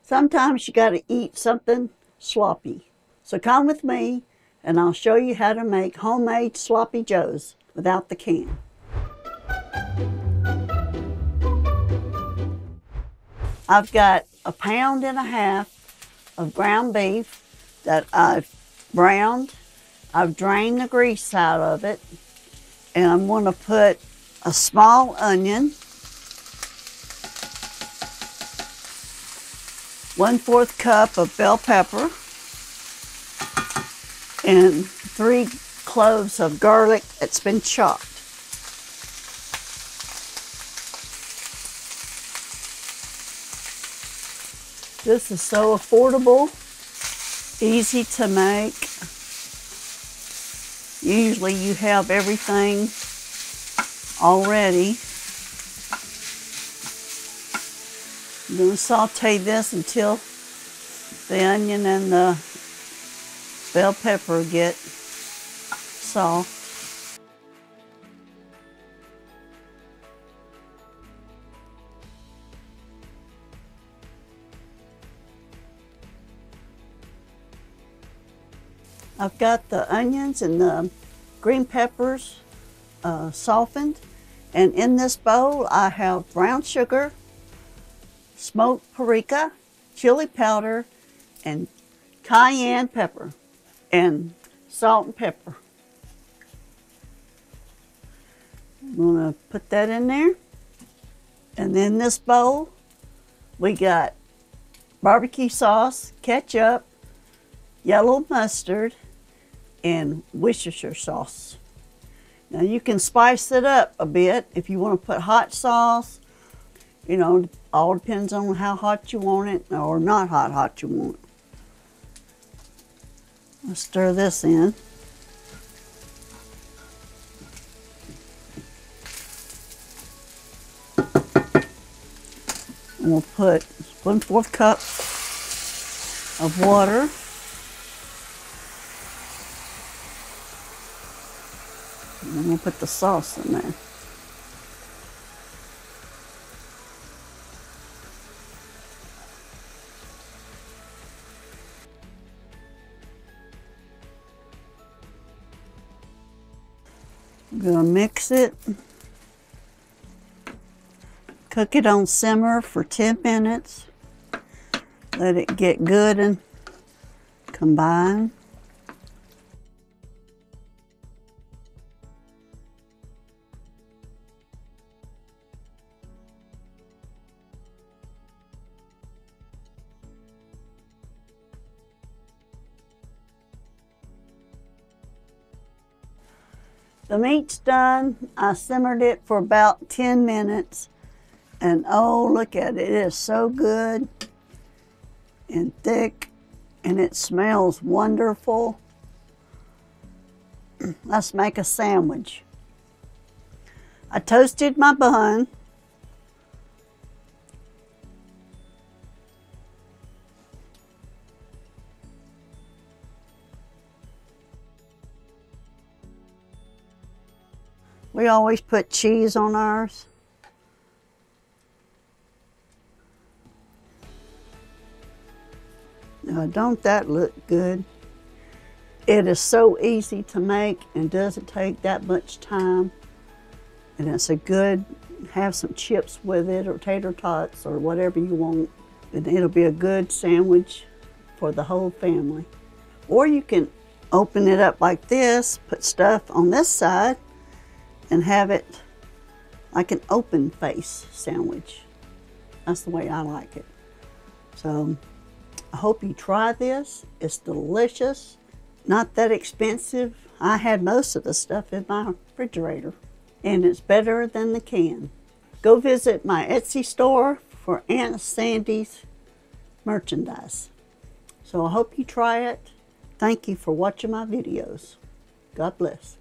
Sometimes you got to eat something sloppy. So come with me and I'll show you how to make homemade sloppy joes without the can. I've got 1.5 pounds of ground beef that I've browned. I've drained the grease out of it, and I'm going to put a small onion, 1/4 cup of bell pepper, and 3 cloves of garlic that's been chopped. This is so affordable, easy to make. Usually you have everything already. I'm going to saute this until the onion and the bell pepper get soft. I've got the onions and the green peppers softened, and in this bowl I have brown sugar, smoked paprika, chili powder, and cayenne pepper, and salt and pepper. I'm going to put that in there. And in this bowl we got barbecue sauce, ketchup, yellow mustard, and Worcestershire sauce. Now you can spice it up a bit if you want to put hot sauce. You know, all depends on how hot you want it or not hot you want. Let's stir this in. And we'll put 1/4 cup of water. And then we'll put the sauce in there. I'm going to mix it. Cook it on simmer for 10 minutes. Let it get good and combine. The meat's done. I simmered it for about 10 minutes. And oh, look at it. It is so good and thick, and it smells wonderful. Let's make a sandwich. I toasted my bun. We always put cheese on ours. Now, don't that look good? It is so easy to make and doesn't take that much time. And it's a good, have some chips with it or tater tots or whatever you want. And it'll be a good sandwich for the whole family. Or you can open it up like this, put stuff on this side, and have it like an open face sandwich. That's the way I like it. So I hope you try this. It's delicious, not that expensive. I had most of the stuff in my refrigerator, and it's better than the can. Go visit my Etsy store for Aunt Sandy's merchandise. So I hope you try it. Thank you for watching my videos. God bless.